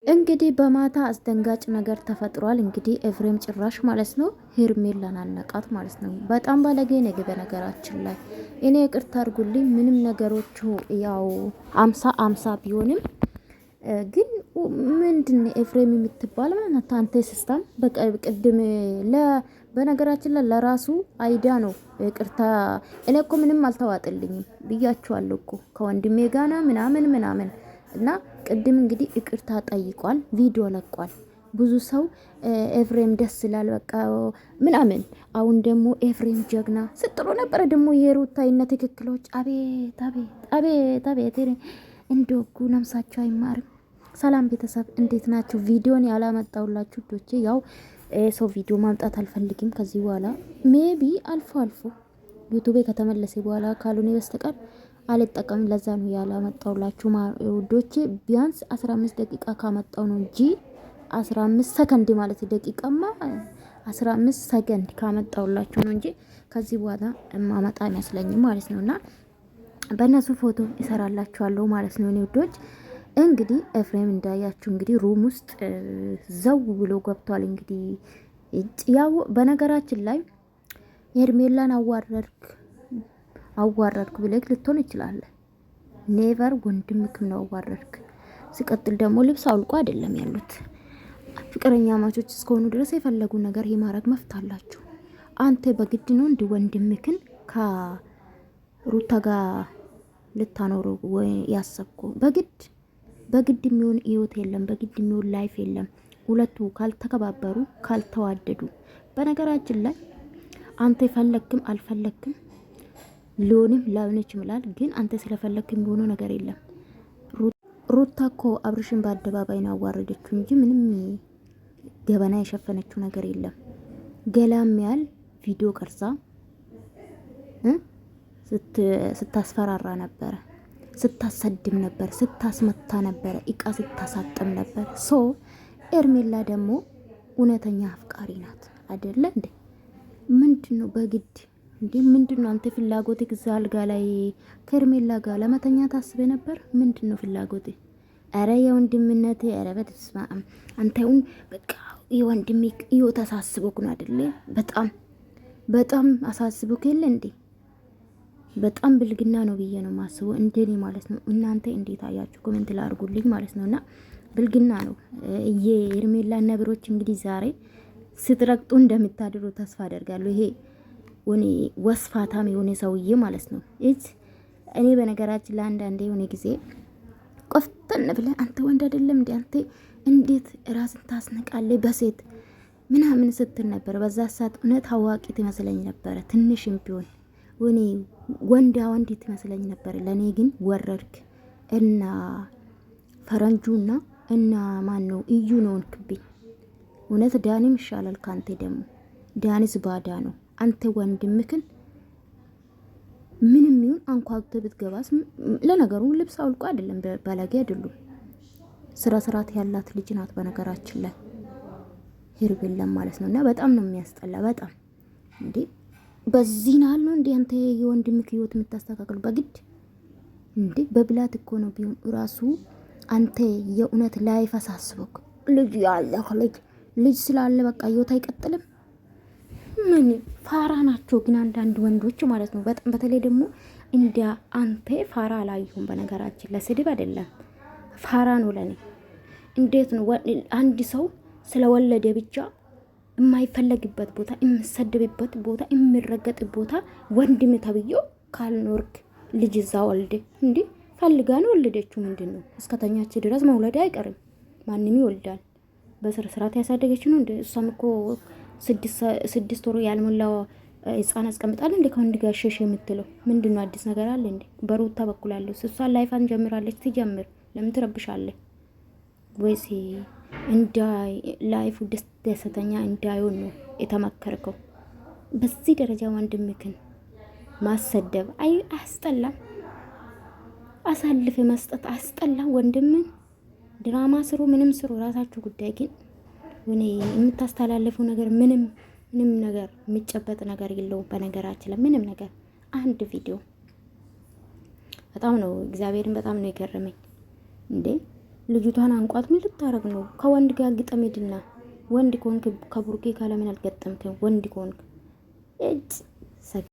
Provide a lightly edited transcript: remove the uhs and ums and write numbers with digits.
እንግዲህ በማታ አስደንጋጭ ነገር ተፈጥሯል። እንግዲህ ኤፍሬም ጭራሽ ማለት ነው ሄርሜላን አነቃት ማለት ነው። በጣም ባለጌ ነግ። በነገራችን ላይ እኔ ይቅርታ አድርጉልኝ፣ ምንም ነገሮቹ ያው አምሳ አምሳ ቢሆንም ግን ምንድን ኤፍሬም የምትባል ማለት አንተ ስስታም በቅድም በነገራችን ላይ ለራሱ አይዳ ነው ይቅርታ። እኔ እኮ ምንም አልተዋጥልኝም ብያችኋለሁ እኮ ከወንድሜ ጋና ምናምን ምናምን እና ቅድም እንግዲህ ይቅርታ ጠይቋል፣ ቪዲዮ ለቋል። ብዙ ሰው ኤፍሬም ደስ ይላል በቃ ምናምን። አሁን ደግሞ ኤፍሬም ጀግና ስትሉ ነበረ። ደግሞ የሩታይነ ትክክሎች አቤት አቤት አቤት አቤት እንደጉ ነምሳቸው አይማርም። ሰላም ቤተሰብ እንዴት ናችሁ? ቪዲዮን ያላመጣውላችሁ ዶቼ ያው ሰው ቪዲዮ ማምጣት አልፈልግም ከዚህ በኋላ ሜቢ አልፎ አልፎ ዩቲዩብ ከተመለሰ በኋላ ካልሆነ በስተቀር አልጠቀምም። ለዛ ነው ያላመጣውላችሁ ውዶቼ። ቢያንስ 15 ደቂቃ ካመጣው ነው እንጂ 15 ሰከንድ ማለት ደቂቃማ 15 ሰከንድ ካመጣውላችሁ ነው እንጂ ከዚህ በኋላ ማመጣ አይመስለኝም ማለት ነውና በእነሱ ፎቶ ይሰራላችኋለሁ ማለት ነው። እኔ ውዶች እንግዲህ ኤፍሬም እንዳያችሁ እንግዲህ ሩም ውስጥ ዘው ብሎ ገብቷል። እንግዲህ ያው በነገራችን ላይ ሄርሜላን አዋረድክ ብለክ ልትሆን ይችላል። ኔቨር ወንድምክም ነው አዋረድክ። ሲቀጥል ደግሞ ልብስ አውልቆ አይደለም ያሉት ፍቅረኛ ማቾች እስከሆኑ ድረስ የፈለጉ ነገር የማድረግ መፍት አላችሁ። አንተ በግድ ነው እንዲ ወንድምክን ከሩታ ጋር ልታኖሩ ወይ ያሰብኩ በግድ የሚሆን ህይወት የለም። በግድ የሚሆን ላይፍ የለም። ሁለቱ ካልተከባበሩ ካልተዋደዱ። በነገራችን ላይ አንተ ፈለክም አልፈለክም ሊሆንም ላይሆን ይችላል። ግን አንተ ስለፈለክም የሚሆነው ነገር የለም። ሩታ እኮ አብርሽን በአደባባይ ነው አዋረደችው እንጂ ምንም ገበና የሸፈነችው ነገር የለም። ገላም ያል ቪዲዮ ቀርጻ ስታስፈራራ ነበረ፣ ስታሰድም ነበር፣ ስታስመታ ነበረ፣ እቃ ስታሳጥም ነበር። ሶ ኤርሜላ ደግሞ እውነተኛ አፍቃሪ ናት አይደለ እንዴ? ምንድነው በግድ እንዴ? ምንድነው አንተ ፍላጎት እዛ አልጋ ላይ ከኤርሜላ ጋር ለመተኛ ታስበ ነበር? ምንድነው ፍላጎት? አረ የወንድምነት አረ በተስማ አንተውን በቃ የወንድም ህይወት አሳስቦክ ነው አይደለ? በጣም አሳስቦክ የለ እንዴ? በጣም ብልግና ነው ብዬ ነው ማስበው እንደኔ ማለት ነው። እናንተ እንዴት አያችሁ? ኮሜንት ላይ አድርጉልኝ ማለት ነውና ብልግና ነው። የኤርሜላ ነብሮች እንግዲህ ዛሬ ስትረግጡ እንደምታድሩ ተስፋ አደርጋለሁ። ይሄ ወኔ ወስፋታም የሆነ ሰውዬ ማለት ነው። እኔ በነገራችን ለአንዳንዴ የሆነ ጊዜ ቆፍተን ብለህ አንተ ወንድ አይደለም እንዴ አንተ እንዴት ራስን ታስነቃለህ በሴት ምናምን ስትል ነበር። በዛ ሰዓት እውነት አዋቂ ትመስለኝ ነበረ ትንሽም ቢሆን ወኔ ወንድ ትመስለኝ ነበር። ለኔ ግን ወረድክ እና ፈረንጁና እና ማን ነው እዩ ነው እንክብኝ። እውነት ዳኒም ይሻላል ካንተ። ደግሞ ዳኒስ ባዳ ነው። አንተ ወንድምክን ምንም ይሁን አንኳኩተ ብትገባስ ለነገሩ ልብስ አውልቆ አይደለም ባለጌ አይደሉም። ስራ ስራት ያላት ልጅ ናት በነገራችን ላይ ሄርሜላ ማለት ነውና በጣም ነው የሚያስጠላ። በጣም እንዴ በዚህ ናል ነው እንዴ አንተ የወንድምክ ህይወት የምታስተካክሉ በግድ እንዴ? በብላት እኮ ነው ቢሆን ራሱ አንተ የእውነት ላይ ፈሳስበክ ልጅ ያለ ልጅ ስላለ በቃ ህይወት አይቀጥልም። ምን ፋራ ናቸው ግን አንዳንድ ወንዶች ማለት ነው። በጣም በተለይ ደግሞ እንደ አንተ ፋራ አላየሁም። በነገራችን ለስድብ አይደለም ፋራ ነው ለኔ። እንዴት ነው አንድ ሰው ስለወለደ ብቻ የማይፈለግበት ቦታ፣ የምሰደብበት ቦታ፣ የሚረገጥ ቦታ ወንድም ተብዮ ካልኖርክ ልጅ እዛ ወልደ እንዴ ፈልጋ ነው ወለደችው። ምንድነው እስከተኛች ድረስ መውለድ አይቀርም። ማንንም ይወልዳል። በስር ስርዓት ያሳደገች ነው እንዴ? እሷም እኮ 6 ወር ያልሞላው ህፃን አስቀምጣለ እንዴ ከወንድ ጋር ሸሽ የምትለው ምንድነው? አዲስ ነገር አለ እንዴ? በሩታ በኩል አለው እሷ ላይፋን ጀምራለች። ትጀምር። ለምን ትረብሻለህ? ወይስ እንዳ ላይፉ ደስተኛ እንዳይሆን ነው የተመከርከው? በዚህ ደረጃ ወንድምክን ማሰደብ አያስጠላም? አሳልፈ መስጠት አያስጠላም? ወንድምን ድራማ ስሩ፣ ምንም ስሩ፣ ራሳችሁ ጉዳይ። ግን እኔ የምታስተላልፈው ነገር ምንም ነገር የሚጨበጥ ነገር የለውም። በነገራችን ላይ ምንም ነገር አንድ ቪዲዮ በጣም ነው እግዚአብሔርን በጣም ነው የገረመኝ እንዴ ልጅቷን አንቋት ምን ልታረግ ነው? ከወንድ ጋር ግጠም ሄድና ወንድ ኮንክ ከቡርኬ ካለምን አልገጠምክም? ወንድ ኮንክ እጭ